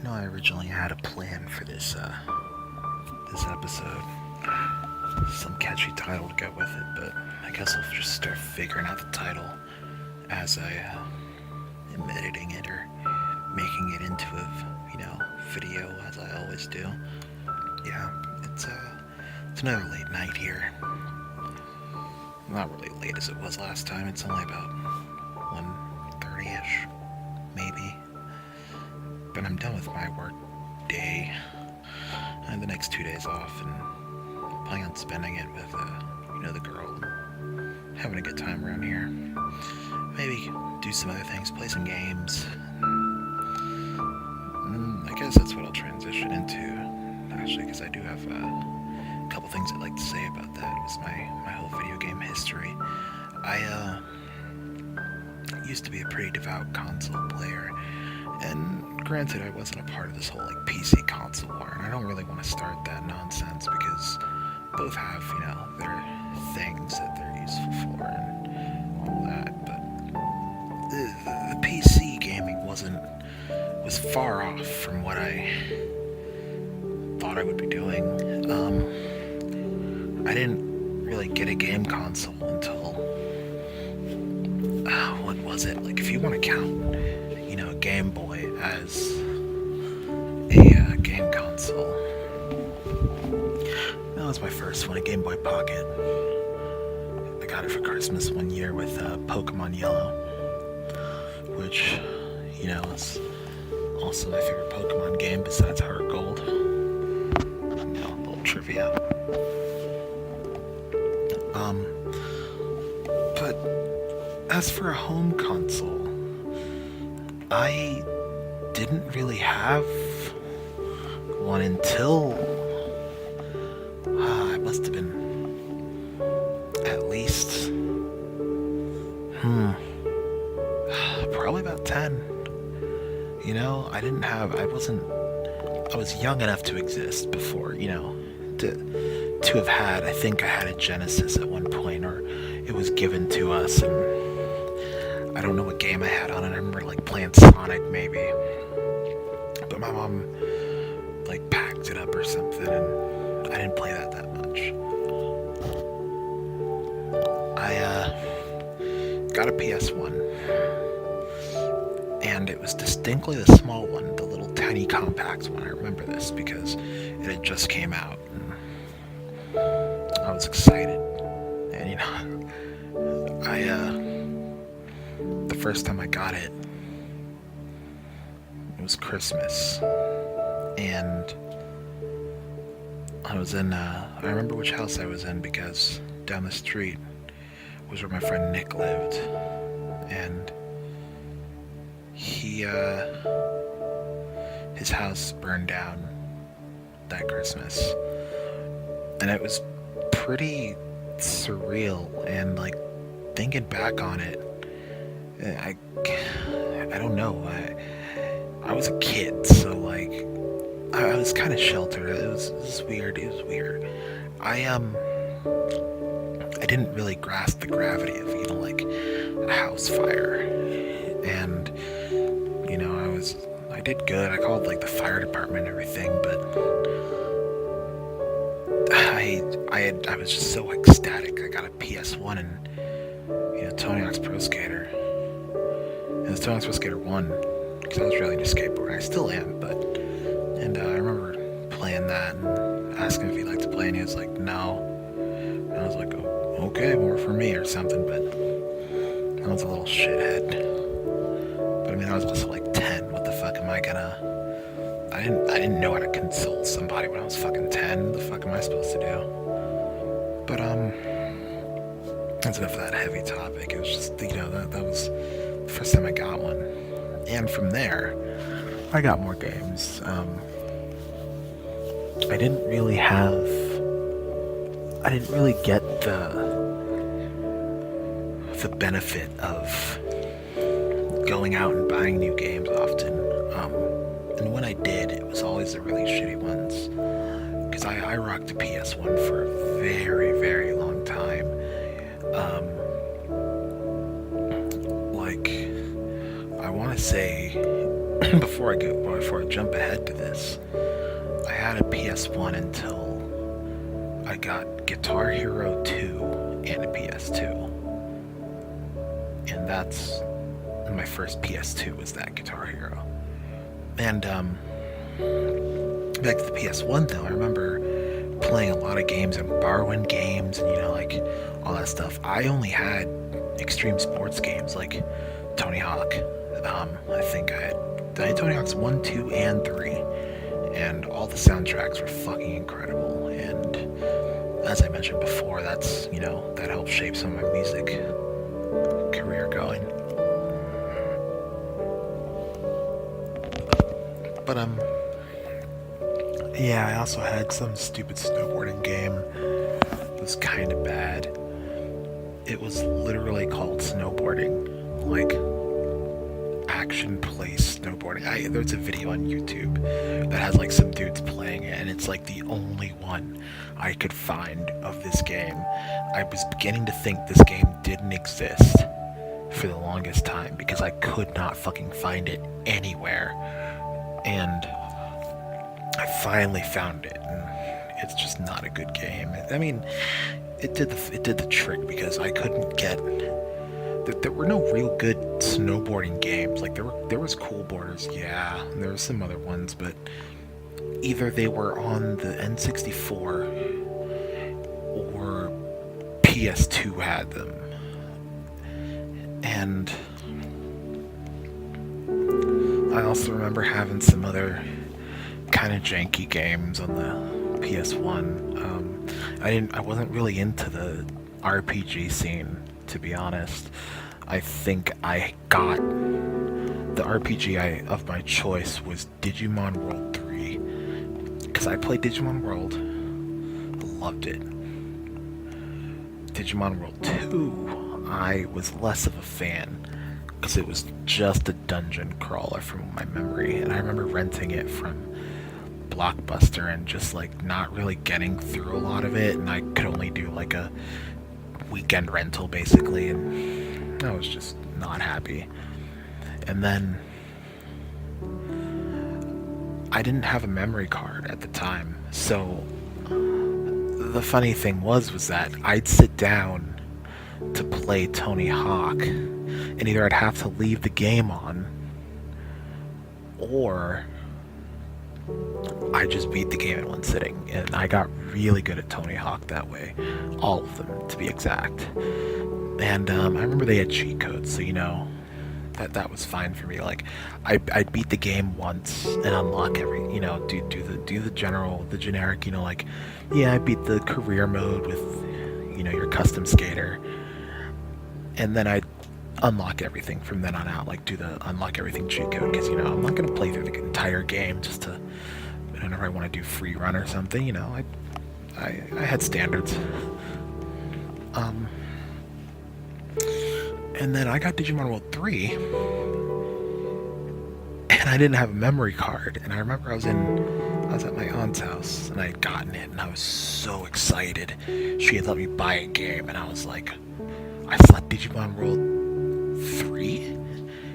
I originally had a plan for this episode, some catchy title to go with it, but I guess I'll just start figuring out the title as I am editing it or making it into a video as I always do. Yeah, it's another late night here. Not really late as it was last time. It's only about 1:30ish, maybe. But I'm done with my work day. I have the next 2 days off and planning on spending it with, the girl. Having a good time around here. Maybe do some other things, play some games. I guess that's what I'll transition into, actually, because I do have a couple things I'd like to say about that. It was my whole video game history. I used to be a pretty devout console player, and granted, I wasn't a part of this whole PC console war, and I don't really want to start that nonsense because both have their things that they're useful for and all that. But the PC gaming was far off from what I thought I would be doing. I didn't really get a game console until what was it? If you want to count, Game Boy as a game console. That was my first one, a Game Boy Pocket. I got it for Christmas one year with Pokemon Yellow, which, is also my favorite Pokemon game besides Heart Gold. A little trivia. But as for a home console, I didn't really have one until I must have been at least probably about 10. I was young enough to exist before, to have had, I think I had a Genesis at one point, or it was given to us, and I don't know what game I had on it. I remember playing Sonic maybe, but my mom packed it up or something, and I didn't play that much. I got a PS1, and it was distinctly the small one, the little tiny compact one. I remember this because it had just came out, and I was excited. And the first time I got it was Christmas, and I remember which house I was in because down the street was where my friend Nick lived, and his house burned down that Christmas, and it was pretty surreal. And thinking back on it, I don't know. I was a kid, so I was kind of sheltered. It was weird. It was weird. I didn't really grasp the gravity of a house fire, and I did good. I called the fire department and everything, but I was just so ecstatic. I got a PS1 and Tony Hawk's Pro Skater. And it was Tony Hawk's Pro Skater 1 because I was really into skateboarding. I still am, and I remember playing that and asking if he liked to play, and he was like, no. And I was like, oh, okay, more for me or something, but I was a little shithead. But I was also 10. What the fuck am I gonna... I didn't know how to console somebody when I was fucking 10. What the fuck am I supposed to do? But, that's enough of that heavy topic. It was just, that was the first time I got one. And from there, I got more games. I didn't really get the benefit of going out and buying new games often. And when I did, it was always the really shitty ones. Because I rocked a PS1 for a very, very long time. I want to say before I jump ahead to this, I had a PS1 until I got Guitar Hero 2 and a PS2. And that's my first PS2 was that Guitar Hero. And back to the PS1 though, I remember playing a lot of games and borrowing games and like all that stuff. I only had extreme sports games like Tony Hawk. I think I had Tony Hawk's 1, 2, and 3, and all the soundtracks were fucking incredible. And as I mentioned before, that's that helped shape some of my music career going. But yeah, I also had some stupid snowboarding game. It was kind of bad. It was literally called snowboarding, like action play snowboarding. There's a video on YouTube that has like some dudes playing it, and it's like the only one I could find of this game. I was beginning to think this game didn't exist for the longest time because I could not fucking find it anywhere. And I finally found it, and it's just not a good game. I mean, it did the trick because I couldn't get. There were no real good snowboarding games. Like there was Cool Boarders, yeah, and there were some other ones, but either they were on the N64 or PS2 had them, and I also remember having some other kind of janky games on the PS1. I wasn't really into the RPG scene, to be honest. I think I got the RPG of my choice was Digimon World 3, because I played Digimon World, loved it. Digimon World 2, I was less of a fan because it was just a dungeon crawler from my memory, and I remember renting it from Blockbuster and just like not really getting through a lot of it, and I could only do like a weekend rental basically, and I was just not happy. And then I didn't have a memory card at the time, so the funny thing was that I'd sit down to play Tony Hawk, and either I'd have to leave the game on, or I just beat the game in one sitting. And I got really good at Tony Hawk that way, all of them to be exact. And I remember they had cheat codes, so that was fine for me. Like I'd beat the game once and unlock every do the generic, like, yeah, I beat the career mode with your custom skater, and then I'd unlock everything from then on out, like do the unlock everything cheat code, because I'm not going to play through the entire game just to, whenever I want to do free run or something. I had standards. And then I got Digimon World 3, and I didn't have a memory card, and I remember I was at my aunt's house, and I had gotten it, and I was so excited. She had let me buy a game, and I was like, I thought Digimon World 3?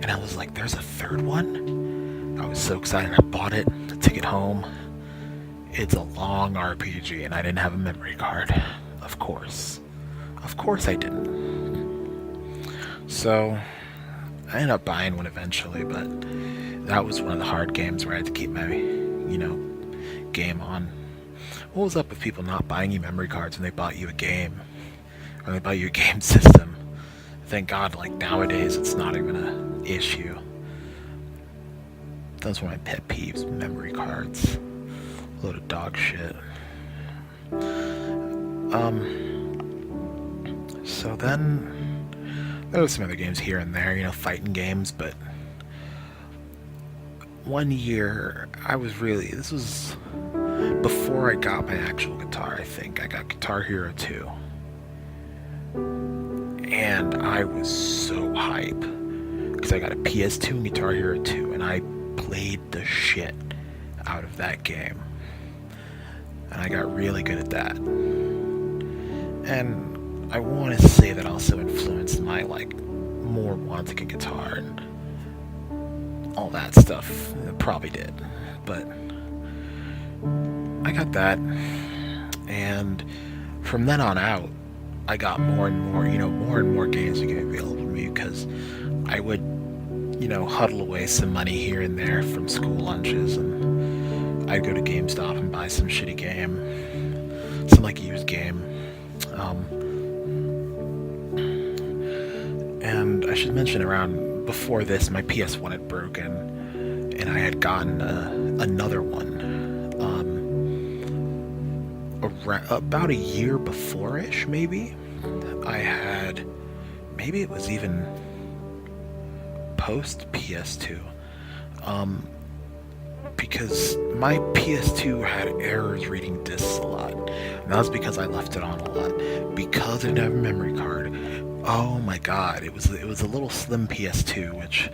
And I was like, there's a third one? I was so excited. I bought it, took it home. It's a long RPG, and I didn't have a memory card. Of course I didn't. So I ended up buying one eventually, but that was one of the hard games where I had to keep my game on. What was up with people not buying you memory cards when they bought you a game, or they bought you a game system? Thank God, like nowadays it's not even an issue. That's one of my pet peeves, memory cards. Load of dog shit. So then there was some other games here and there, fighting games, but one year this was before I got my actual guitar, I think. I got Guitar Hero 2. And I was so hype because I got a PS2 and Guitar Hero 2, and I played the shit out of that game. And I got really good at that. And I want to say that also influenced my more want to get guitar. And all that stuff. It probably did, but I got that, and from then on out, I got more and more, more and more games became available to me because I would, huddle away some money here and there from school lunches, and I'd go to GameStop and buy some shitty game, some like used game. Um, and I should mention around before this, my PS1 had broken, and I had gotten another one. About a year before-ish, maybe. I had, maybe it was even post PS2, because my PS2 had errors reading discs a lot, and that was because I left it on a lot, because I didn't have a memory card. Oh my god, it was a little slim PS2, which,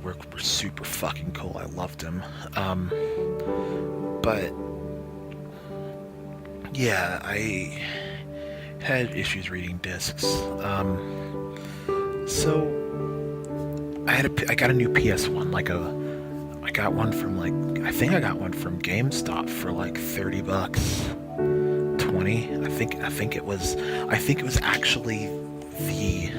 were super fucking cool. I loved them. But yeah, I had issues reading discs. So I got a new PS1, I got one from I think I got one from GameStop for like $30, 20. I think it was actually the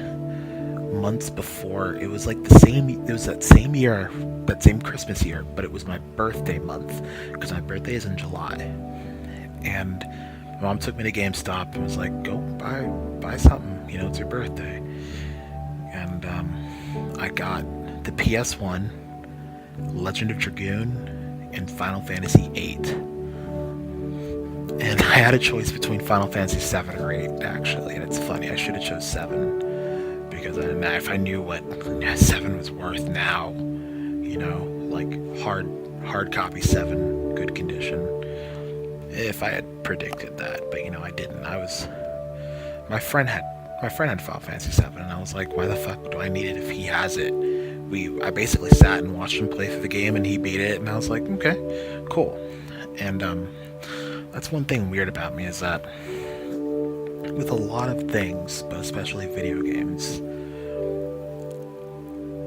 months before. It was that same year, that same Christmas year, but it was my birthday month, because my birthday is in July. And my mom took me to GameStop and was like, go buy something, it's your birthday. And I got the PS1, Legend of Dragoon, and Final Fantasy VIII. And I had a choice between Final Fantasy 7 or 8, actually. And it's funny, I should have chose 7, because if I knew what 7 was worth now, hard copy 7, good condition. If I had predicted that, but I didn't. My friend had Final Fantasy 7, and I was like, why the fuck do I need it if he has it? I basically sat and watched him play through the game, and he beat it, and I was like, okay, cool. And that's one thing weird about me, is that with a lot of things, but especially video games,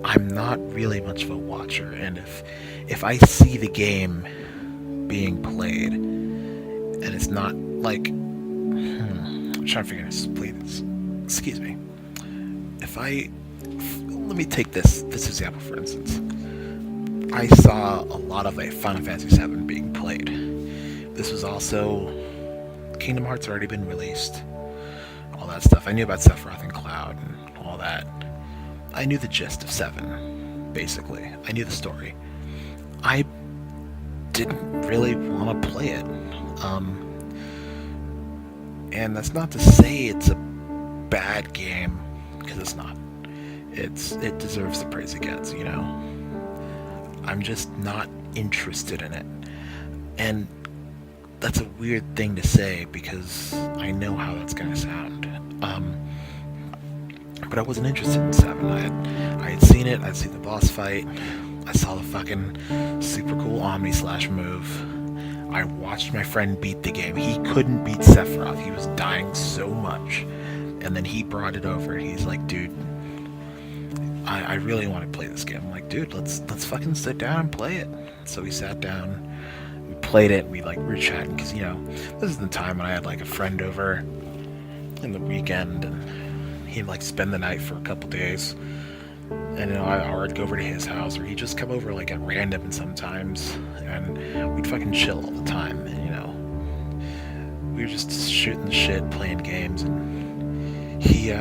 I'm not really much of a watcher, and if I see the game being played, and it's not like, I'm trying to figure out how to play this. Excuse me. Let me take this example, for instance. I saw a lot of Final Fantasy 7 being played. This was also, Kingdom Hearts had already been released, all that stuff. I knew about Sephiroth and Cloud and all that. I knew the gist of 7, basically. I knew the story. I didn't really want to play it. And that's not to say it's a bad game, because it's not. It deserves the praise it gets, I'm just not interested in it. And that's a weird thing to say, because I know how that's gonna sound. But I wasn't interested in 7. I had seen it, I'd seen the boss fight, I saw the fucking super cool Omni Slash move. I watched my friend beat the game. He couldn't beat Sephiroth. He was dying so much. And then he brought it over, and he's like, dude, I really want to play this game. I'm like, dude, let's fucking sit down and play it. So we sat down, we played it, we were chatting, because, this is the time when I had a friend over in the weekend, and he'd spend the night for a couple days. And I'd go over to his house, or he'd just come over at random sometimes, and we'd fucking chill all the time. And we were just shooting the shit, playing games, and he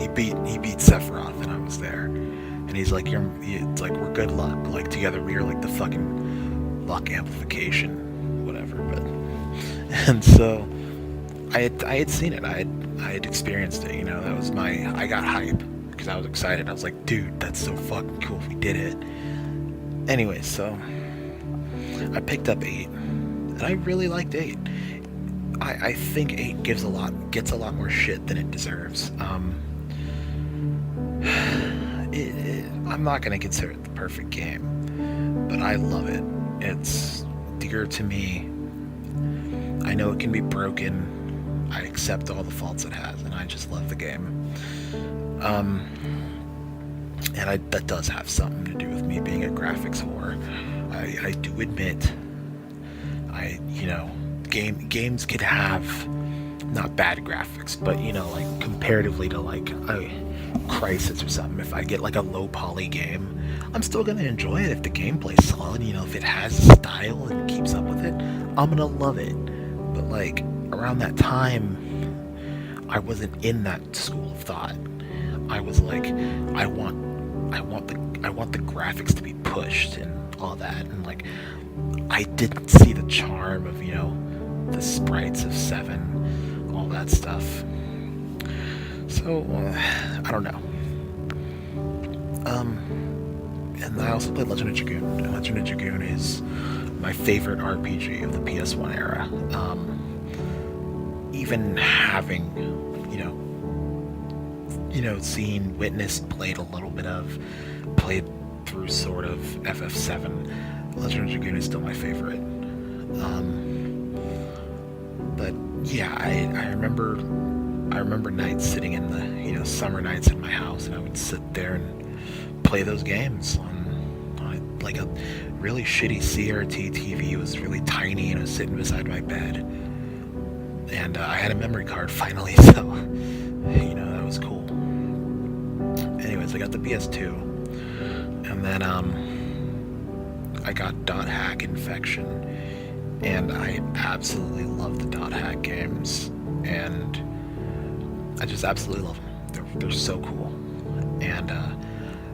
beat Sephiroth, and I was there, and he's like, it's like, we're good luck, together we are the fucking luck amplification, whatever. But and so I had seen it, I had experienced it, that was I got hype, because I was excited. I was like, dude, that's so fucking cool if we did it. Anyway, so I picked up 8, and I really liked 8. I think 8 gets a lot more shit than it deserves. I'm not going to consider it the perfect game, but I love it. It's dear to me. I know it can be broken. I accept all the faults it has, and I just love the game. and that does have something to do with me being a graphics whore. I do admit, games could have not bad graphics, but like comparatively to like a Crisis or something, if I get like a low poly game, I'm still gonna enjoy it if the gameplay's solid. If it has style and keeps up with it, I'm gonna love it. But like around that time, I wasn't in that school of thought. I was like, I want the graphics to be pushed and all that, and like I didn't see the charm of the sprites of Seven, all that stuff. So I don't know. And I also played Legend of Dragoon. And Legend of Dragoon is my favorite RPG of the PS1 era. Even having, seen, witnessed, played a little bit of, played through sort of FF7, Legend of Dragoon is still my favorite. But yeah, I remember nights sitting in the summer nights in my house, and I would sit there and play those games on like a really shitty CRT TV. It was really tiny, and it was sitting beside my bed, and I had a memory card finally, so that was cool. Anyways, I got the PS2, and then I got dot hack infection, and I absolutely love the dot hack games, and I just absolutely love them. They're so cool. And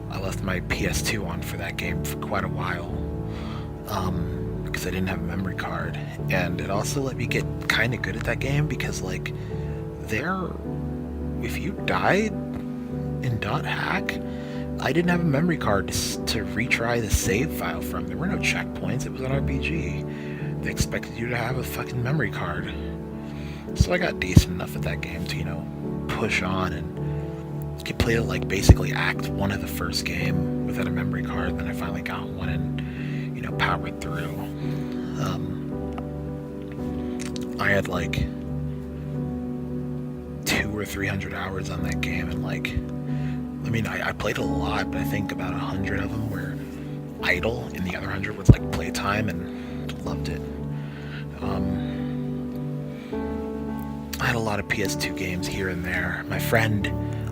I left my PS2 on for that game for quite a while because I didn't have a memory card. And it also let me get kind of good at that game because, like, if you died in dot hack, I didn't have a memory card to retry the save file from. There were no checkpoints. It was an RPG. They expected you to have a fucking memory card. So I got decent enough at that game to, push on and completed like basically act one of the first game without a memory card. Then I finally got one and powered through. I had like 200 or 300 hours on that game, and like I played a lot, but I think about 100 of them were idle, and the other 100 was like playtime, and loved it. I had a lot of PS2 games here and there. My friend,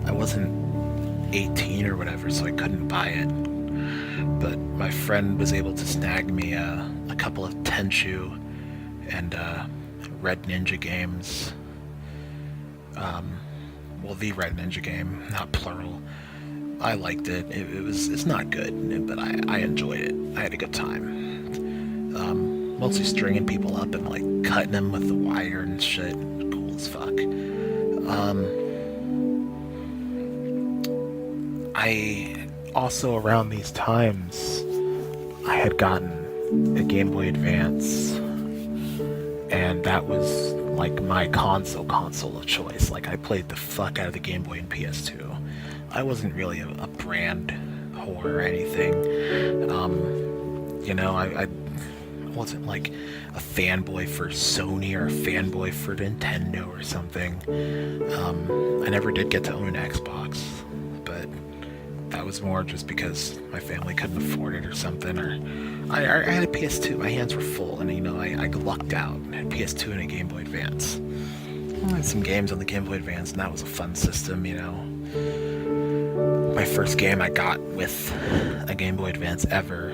I wasn't 18 or whatever, so I couldn't buy it. But my friend was able to snag me a couple of Tenchu and Red Ninja games. The Red Ninja game, not plural. I liked it. It's not good, but I enjoyed it. I had a good time. Mostly stringing people up and like cutting them with the wire and shit. Cool as fuck. I also, around these times, I had gotten a Game Boy Advance, and that was like my console of choice. Like, I played the fuck out of the Game Boy and PS2. I wasn't really a brand whore or anything. I wasn't like a fanboy for Sony or a fanboy for Nintendo or something. I never did get to own an Xbox, but that was more just because my family couldn't afford it or something. Or I had a PS2. My hands were full, and I lucked out. I had a PS2 and a Game Boy Advance. I had some games on the Game Boy Advance, and that was a fun system. My first game I got with a Game Boy Advance ever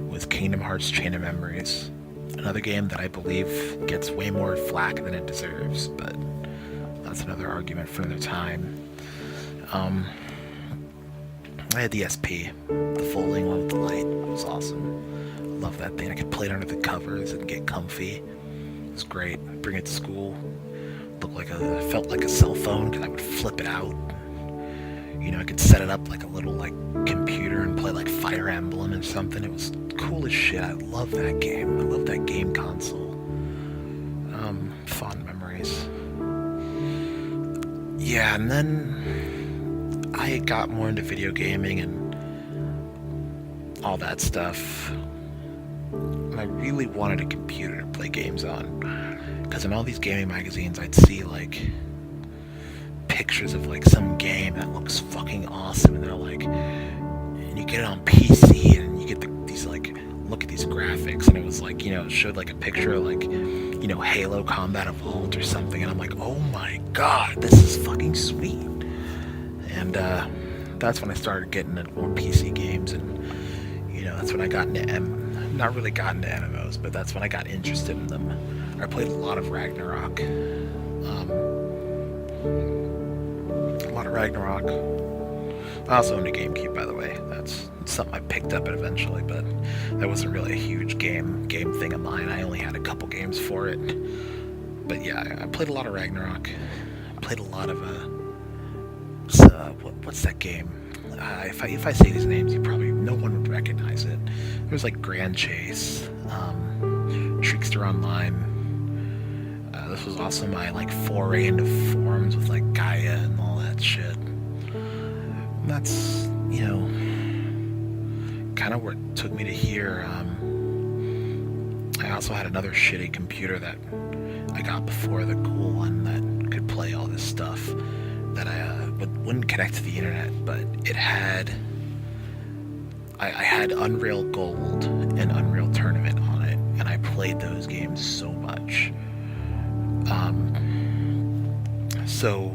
was Kingdom Hearts Chain of Memories. Another game that I believe gets way more flack than it deserves, but that's another argument for another time. I had the SP, the folding one with the light. It was awesome. I love that thing. I could play it under the covers and get comfy. It was great. I'd bring it to school. Felt like a cell phone because I would flip it out. I could set it up like a little computer and play like Fire Emblem or something. It was cool as shit. I love that game. I love that game console. Fond memories. Yeah, and then I got more into video gaming and all that stuff. And I really wanted a computer to play games on. Because in all these gaming magazines, I'd see pictures of like some game that looks fucking awesome, and they're like, and you get it on PC, and you get these like, look at these graphics, and it was like, it showed like a picture of like, Halo Combat Evolved or something, and I'm like, oh my god, this is fucking sweet. And that's when I started getting into more PC games, and that's when I got into not really got into MMOs, but that's when I got interested in them. I played a lot of Ragnarok. I also owned a GameCube, by the way. That's something I picked up eventually, but that wasn't really a huge game thing of mine. I only had a couple games for it. But yeah, I played a lot of Ragnarok. I played a lot of what's that game? If I say these names, no one would recognize it. There was like Grand Chase, Trickster Online. This was also my like foray into forums with like Gaia and all that shit. And that's kind of what took me to here. I also had another shitty computer that I got before the cool one that could play all this stuff that I wouldn't connect to the internet, but it had. I had Unreal Gold and Unreal Tournament on it, and I played those games so much. So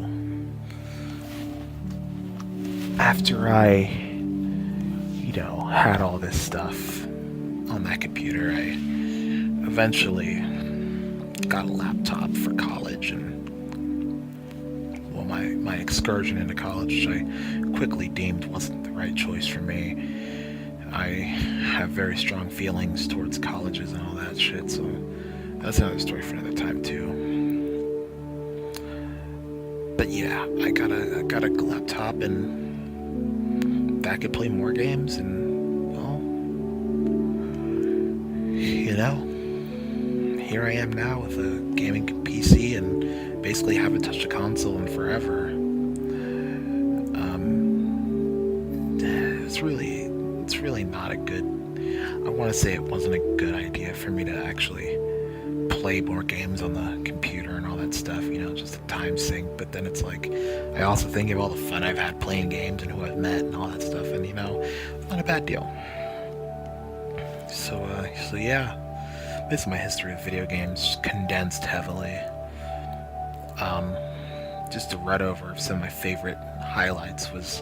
after I, had all this stuff on that computer, I eventually got a laptop for college, and my excursion into college, which I quickly deemed wasn't the right choice for me. I have very strong feelings towards colleges and all that shit, so that's another story for another time too. But yeah, I got a laptop, and that could play more games, and well, here I am now with a gaming PC, and basically haven't touched a console in forever. It's really not a good. I want to say it wasn't a good idea for me to actually play more games on the computer and all that stuff, just a time sink. But then it's like, I also think of all the fun I've had playing games and who I've met and all that stuff, and not a bad deal. So yeah, this is my history of video games, condensed heavily. Just to run over some of my favorite highlights was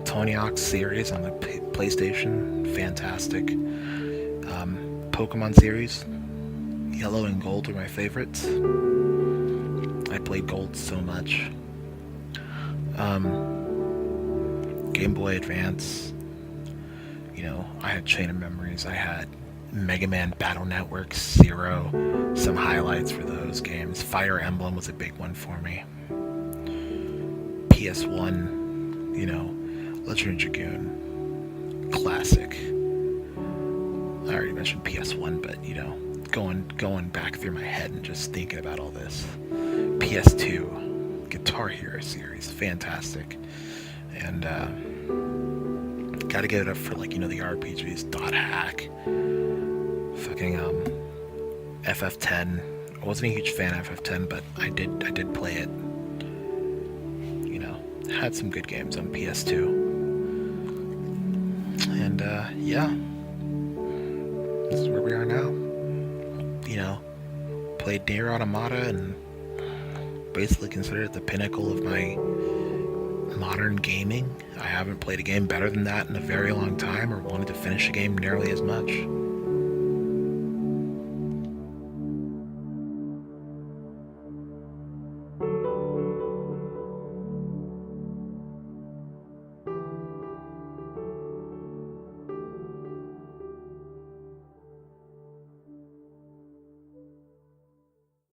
Tony Hawk's series on the PlayStation, fantastic. Pokemon series, Yellow and Gold were my favorites. I played Gold so much. Game Boy Advance, I had Chain of Memories, I had Mega Man Battle Network, Zero, some highlights for those games. Fire Emblem was a big one for me. PS1, Legend of Dragoon, classic. I already mentioned PS1, but going back through my head and just thinking about all this. PS2, Guitar Hero series, fantastic. And gotta get it up for the RPGs, Dot Hack, fucking FF10. I wasn't a huge fan of FF10, but I did play it. Had some good games on PS2. And yeah, this is where we are now. Played Nier Automata and basically considered it the pinnacle of my modern gaming. I haven't played a game better than that in a very long time, or wanted to finish a game nearly as much.